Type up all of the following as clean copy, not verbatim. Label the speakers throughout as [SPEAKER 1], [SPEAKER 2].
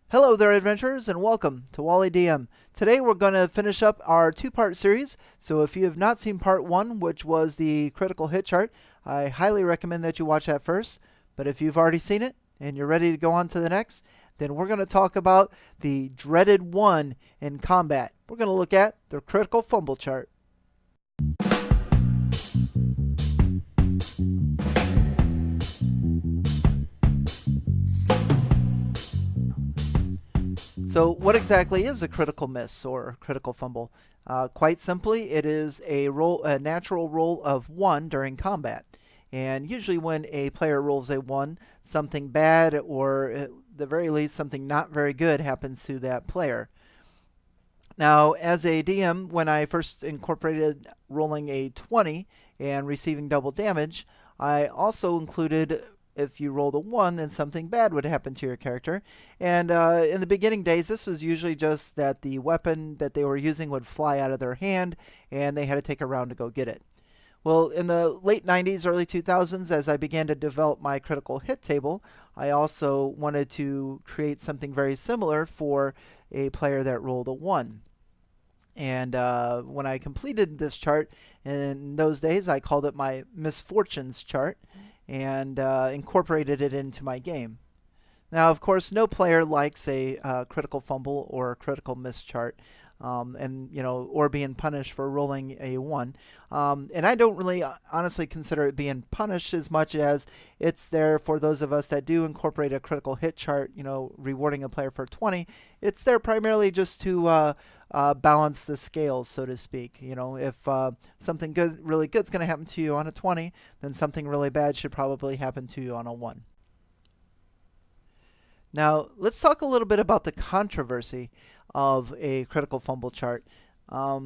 [SPEAKER 1] Hello there, adventurers, and welcome to Wally DM. Today we're going to finish up our two-part series, so if you have not seen part one, which was the critical hit chart, I highly recommend that you watch that first. But if you've already seen it and you're ready to go on to the next, then we're going to talk about the dreaded one in combat. We're going to look at the critical fumble chart. So what exactly is a critical miss or critical fumble? Quite simply, it is a natural roll of 1 during combat. And usually when a player rolls a 1, something bad or at the very least something not very good happens to that player. Now, as a DM, when I first incorporated rolling a 20 and receiving double damage, I also included if you rolled a 1, then something bad would happen to your character. And in the beginning days, this was usually just that the weapon that they were using would fly out of their hand, and they had to take a round to go get it. Well, in the late 90s, early 2000s, as I began to develop my critical hit table, I also wanted to create something very similar for a player that rolled a 1. And when I completed this chart, in those days, I called it my misfortunes chart and incorporated it into my game. Now, of course, no player likes a critical fumble or a critical miss chart, or being punished for rolling a 1. And I don't really honestly consider it being punished as much as it's there for those of us that do incorporate a critical hit chart, rewarding a player for 20. It's there primarily just to balance the scales, so to speak. If something really good is going to happen to you on a 20, then something really bad should probably happen to you on a 1. Now, let's talk a little bit about the controversy of a critical fumble chart. A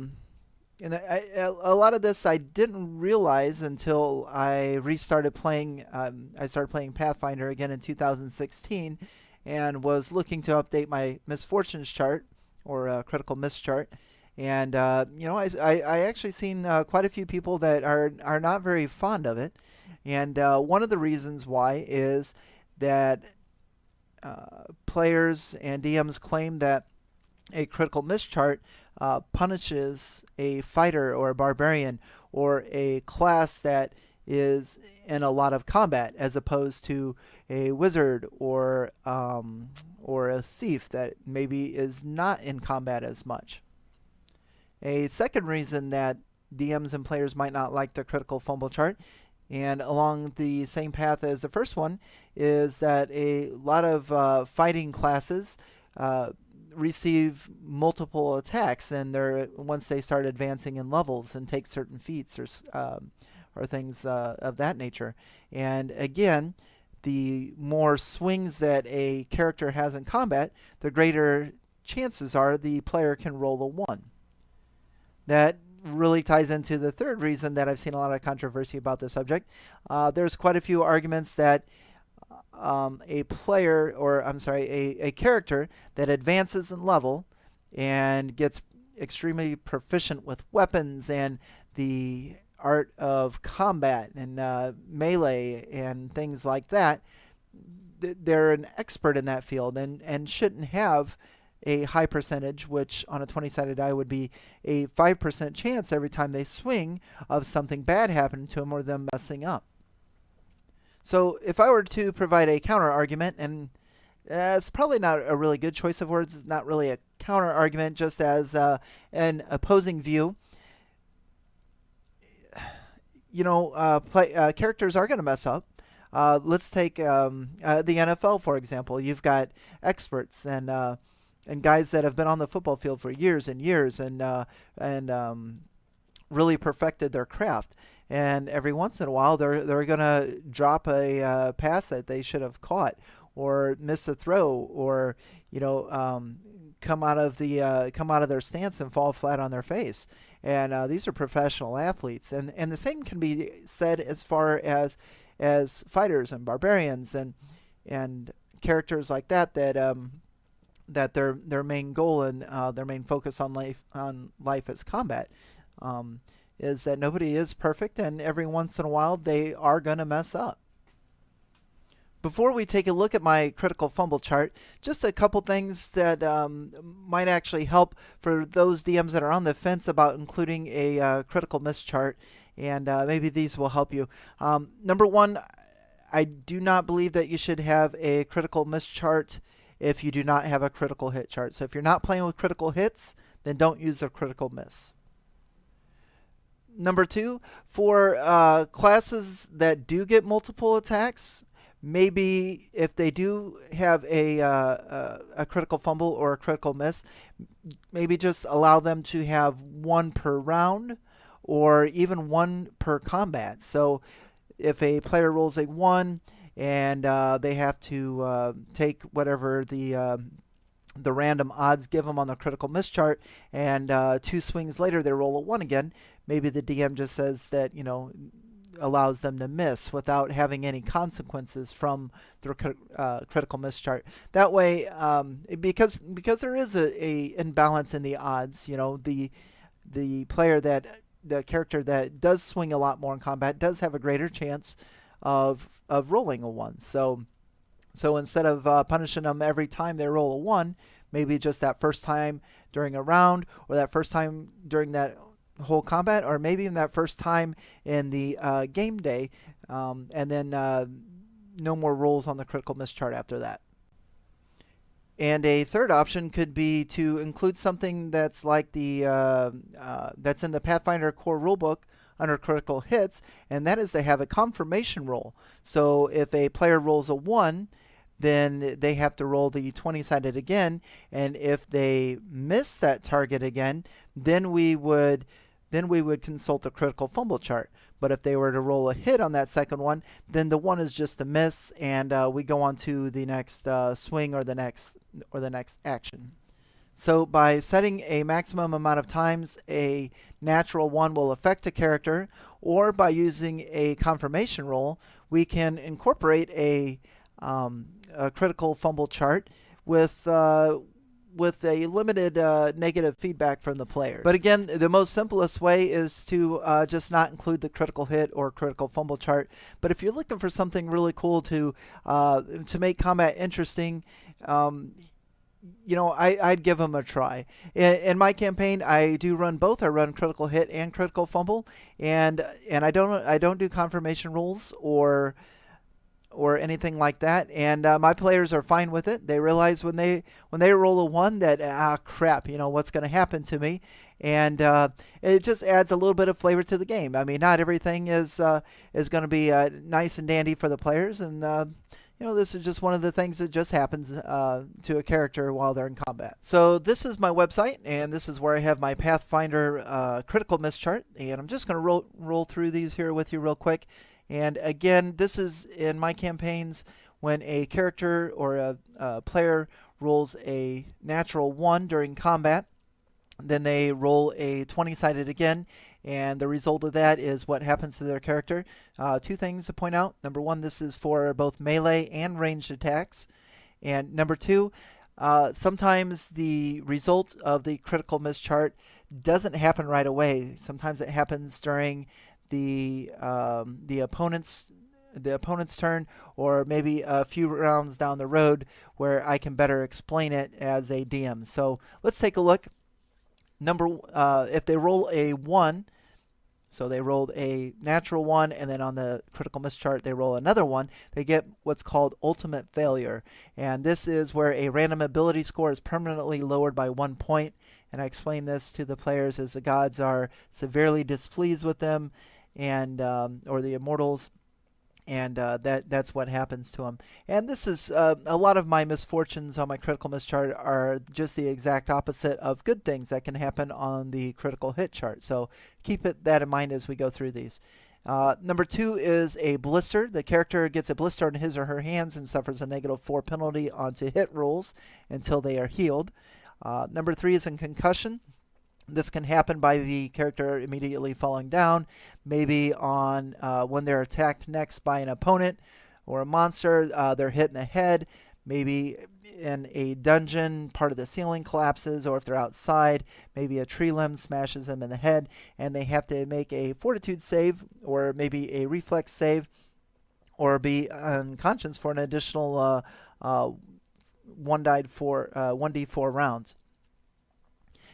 [SPEAKER 1] lot of this I didn't realize until I restarted playing. I started playing Pathfinder again in 2016 and was looking to update my misfortunes chart or critical miss chart. And, I actually seen quite a few people that are not very fond of it. And one of the reasons why is that players and DMs claim that a critical miss chart punishes a fighter or a barbarian or a class that is in a lot of combat, as opposed to a wizard or a thief that maybe is not in combat as much. A second reason that DMs and players might not like the critical fumble chart, and along the same path as the first one, is that a lot of fighting classes receive multiple attacks, and once they start advancing in levels and take certain feats or things of that nature. And again, the more swings that a character has in combat, the greater chances are the player can roll a 1. That really ties into the third reason that I've seen a lot of controversy about this subject. There's quite a few arguments that a character that advances in level and gets extremely proficient with weapons and the art of combat and melee and things like that, they're an expert in that field and shouldn't have a high percentage, which on a 20-sided die would be a 5% chance every time they swing of something bad happening to them or them messing up. So if I were to provide a counter argument, and it's probably not a really good choice of words, it's not really a counter argument, just as an opposing view, characters are going to mess up. Let's take the NFL, for example. You've got experts and guys that have been on the football field for years and years and really perfected their craft. And every once in a while, they're going to drop a pass that they should have caught, or miss a throw, or come out of their stance and fall flat on their face. And these are professional athletes, and the same can be said as far as fighters and barbarians and characters like that their main goal and their main focus on life is combat. Is that nobody is perfect, and every once in a while they are going to mess up. Before we take a look at my critical fumble chart, just a couple things that might actually help for those DMs that are on the fence about including a critical miss chart, and maybe these will help you. Number one, I do not believe that you should have a critical miss chart if you do not have a critical hit chart. So if you're not playing with critical hits, then don't use a critical miss. Number two, for classes that do get multiple attacks, maybe if they do have a critical fumble or a critical miss, maybe just allow them to have one per round or even one per combat. So if a player rolls a 1 and they have to take whatever the random odds give them on the critical miss chart, and 2 swings later they roll a 1 again, maybe the DM just says that, allows them to miss without having any consequences from the critical miss chart. That way, because there is a imbalance in the odds, the character that does swing a lot more in combat does have a greater chance of rolling a 1. So instead of punishing them every time they roll a 1, maybe just that first time during a round, or that first time during that whole combat, or maybe even that first time in the game day, and then no more rolls on the critical miss chart after that. And a third option could be to include something that's like that's in the Pathfinder core rulebook under critical hits, and that is they have a confirmation roll. So if a player rolls a 1, then they have to roll the 20-sided again, and if they miss that target again, then we would consult the critical fumble chart. But if they were to roll a hit on that second one, then the 1 is just a miss, and we go on to the next swing or the next action. So by setting a maximum amount of times a natural 1 will affect a character, or by using a confirmation roll, we can incorporate a critical fumble chart with a limited negative feedback from the players. But again, the most simplest way is to just not include the critical hit or critical fumble chart. But if you're looking for something really cool to make combat interesting, I'd give them a try. In my campaign, I do run both. I run critical hit and critical fumble, and I don't do confirmation rolls or anything like that, and my players are fine with it. They realize when they roll a 1 that crap, what's going to happen to me, and it just adds a little bit of flavor to the game. I mean, not everything is going to be nice and dandy for the players, and this is just one of the things that just happens to a character while they're in combat. So this is my website, and this is where I have my Pathfinder critical miss chart, and I'm just going to roll through these here with you real quick. And again, this is in my campaigns when a character or a player rolls a natural 1 during combat, then they roll a 20-sided again, and the result of that is what happens to their character. 2 things to point out. Number 1, this is for both melee and ranged attacks. And number 2, sometimes the result of the critical miss chart doesn't happen right away. Sometimes it happens during the opponent's turn, or maybe a few rounds down the road where I can better explain it as a DM. So let's take a look. If they roll a 1, so they rolled a natural 1, and then on the critical miss chart they roll another 1, they get what's called ultimate failure. And this is where a random ability score is permanently lowered by 1 point. And I explain this to the players as the gods are severely displeased with them, and or the immortals, and that's what happens to them. And this is a lot of my misfortunes on my critical miss chart are just the exact opposite of good things that can happen on the critical hit chart. So keep that in mind as we go through these. Number 2 is a blister. The character gets a blister on his or her hands and suffers a -4 penalty onto hit rolls until they are healed. Number 3 is a concussion. This can happen by the character immediately falling down, maybe on when they're attacked next by an opponent or a monster. They're hit in the head, maybe in a dungeon, part of the ceiling collapses, or if they're outside, maybe a tree limb smashes them in the head, and they have to make a fortitude save or maybe a reflex save, or be unconscious for an additional 1d4 rounds.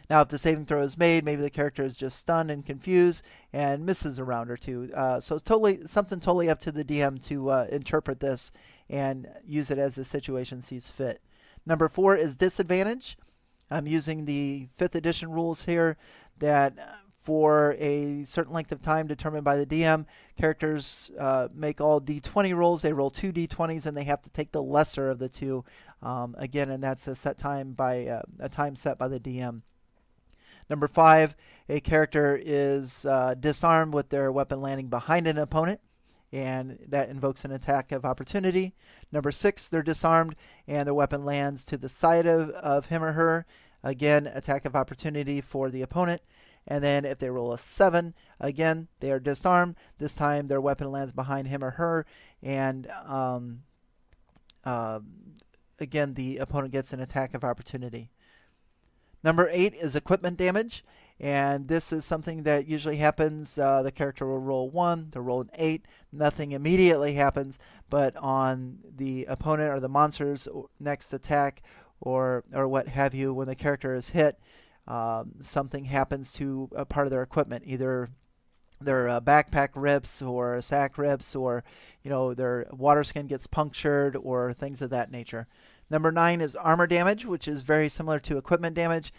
[SPEAKER 1] Now, if the saving throw is made, maybe the character is just stunned and confused and misses a round or two. So it's something totally up to the DM to interpret this and use it as the situation sees fit. Number 4 is disadvantage. I'm using the 5th edition rules here that for a certain length of time determined by the DM, characters make all d20 rolls. They roll 2 d20s and they have to take the lesser of the two. Again, and that's a set time by a time set by the DM. Number 5, a character is disarmed with their weapon landing behind an opponent, and that invokes an attack of opportunity. Number 6, they're disarmed and their weapon lands to the side of him or her. Again, attack of opportunity for the opponent. And then if they roll a 7, again, they are disarmed. This time their weapon lands behind him or her, and again, the opponent gets an attack of opportunity. Number 8 is equipment damage, and this is something that usually happens. The character will roll 1, they'll roll an 8, nothing immediately happens, but on the opponent or the monster's next attack or what have you, when the character is hit, something happens to a part of their equipment, either their backpack rips or sack rips, or their water skin gets punctured, or things of that nature. Number 9 is armor damage, which is very similar to equipment damage,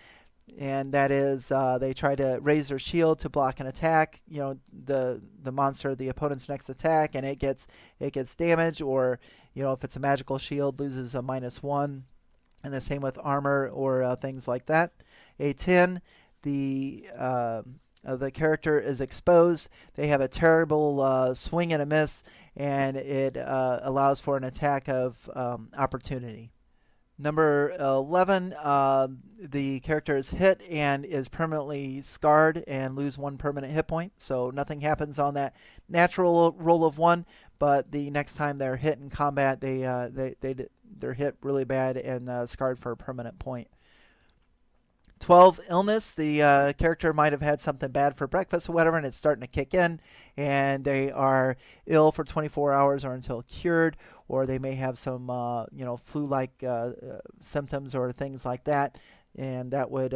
[SPEAKER 1] and that is they try to raise their shield to block an attack. The monster, the opponent's next attack, and it gets damaged, or if it's a magical shield, loses a -1, and the same with armor or things like that. A 10, the character is exposed. They have a terrible swing and a miss, and it allows for an attack of opportunity. Number 11, the character is hit and is permanently scarred and lose 1 permanent hit point. So nothing happens on that natural roll of 1, but the next time they're hit in combat, they're hit really bad and scarred for a permanent point. 12, illness. The character might have had something bad for breakfast or whatever, and it's starting to kick in, and they are ill for 24 hours or until cured, or they may have some flu-like symptoms or things like that, and that would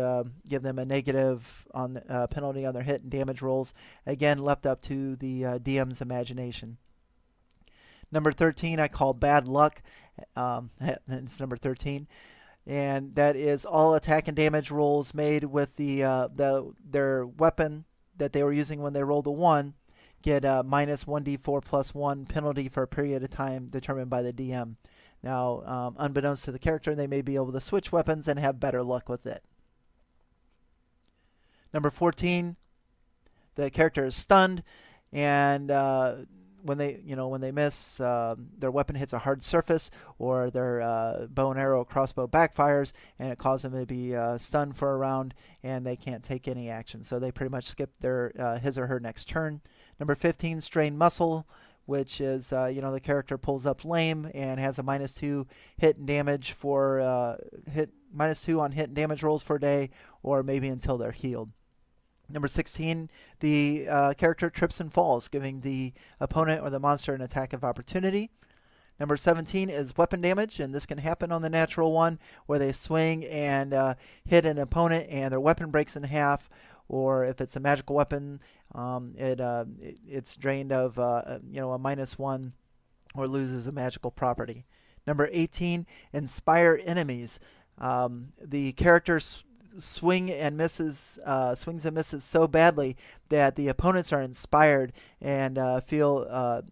[SPEAKER 1] give them a negative on penalty on their hit and damage rolls. Again, left up to the DM's imagination. Number 13 I call bad luck. It's number 13. And that is all attack and damage rolls made with their weapon that they were using when they rolled a 1 get a -1d4 + 1 penalty for a period of time determined by the DM. Now, unbeknownst to the character, they may be able to switch weapons and have better luck with it. Number 14, the character is stunned, and when they miss, their weapon hits a hard surface, or their bow and arrow crossbow backfires, and it causes them to be stunned for a round, and they can't take any action. So they pretty much skip their his or her next turn. Number 15, strained muscle, which is the character pulls up lame and has a -2 hit and damage for -2 on hit and damage rolls for a day, or maybe until they're healed. Number 16, the character trips and falls, giving the opponent or the monster an attack of opportunity. Number 17 is weapon damage, and this can happen on the natural one, where they swing and hit an opponent and their weapon breaks in half, or if it's a magical weapon, it's drained of a -1 or loses a magical property. Number 18, inspire enemies. The character swings and misses so badly that the opponents are inspired and feel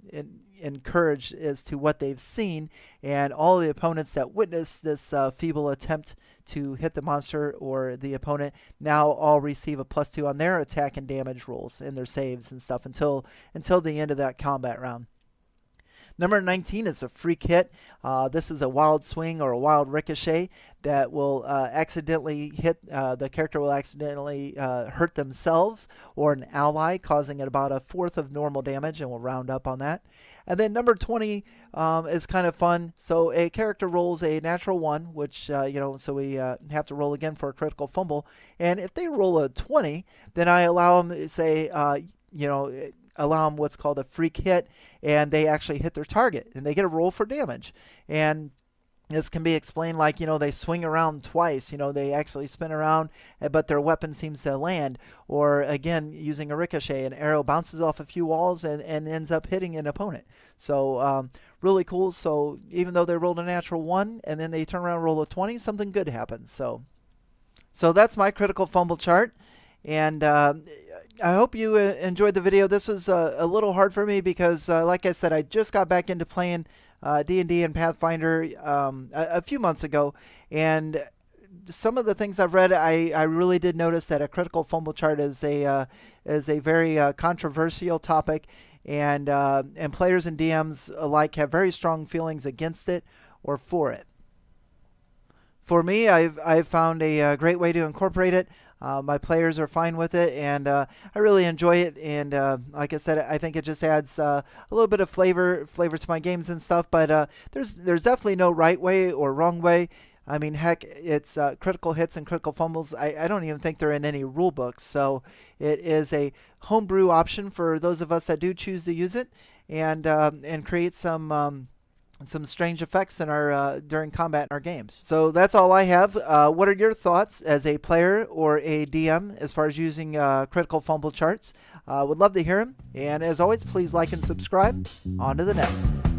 [SPEAKER 1] encouraged as to what they've seen, and all the opponents that witness this feeble attempt to hit the monster or the opponent now all receive a +2 on their attack and damage rolls and their saves and stuff until the end of that combat round. Number 19 is a freak hit. This is a wild swing or a wild ricochet that will accidentally hit, the character will accidentally hurt themselves or an ally, causing it about 1/4 of normal damage, and we'll round up on that. And then number 20 is kind of fun. So a character rolls a natural 1, which, so we have to roll again for a critical fumble. And if they roll a 20, then I allow them to say, allow them what's called a freak hit, and they actually hit their target, and they get a roll for damage. And this can be explained like, they swing around twice, they actually spin around, but their weapon seems to land. Or again, using a ricochet, an arrow bounces off a few walls and ends up hitting an opponent. So really cool. So even though they rolled a natural 1 and then they turn around and roll a 20, something good happens. So that's my critical fumble chart. And I hope you enjoyed the video. This was a little hard for me because, like I said, I just got back into playing D&D and Pathfinder a few months ago, and some of the things I've read, I really did notice that a critical fumble chart is a very controversial topic, and players and DMs alike have very strong feelings against it or for it. For me, I've found a great way to incorporate it. My players are fine with it, and I really enjoy it. And like I said, I think it just adds a little bit of flavor to my games and stuff. But there's definitely no right way or wrong way. I mean, heck, it's critical hits and critical fumbles. I don't even think they're in any rule books. So it is a homebrew option for those of us that do choose to use it, and create some strange effects in our during combat in our games. So that's all I have. What are your thoughts as a player or a DM as far as using critical fumble charts? Would love to hear them. And as always, please like and subscribe. On to the next.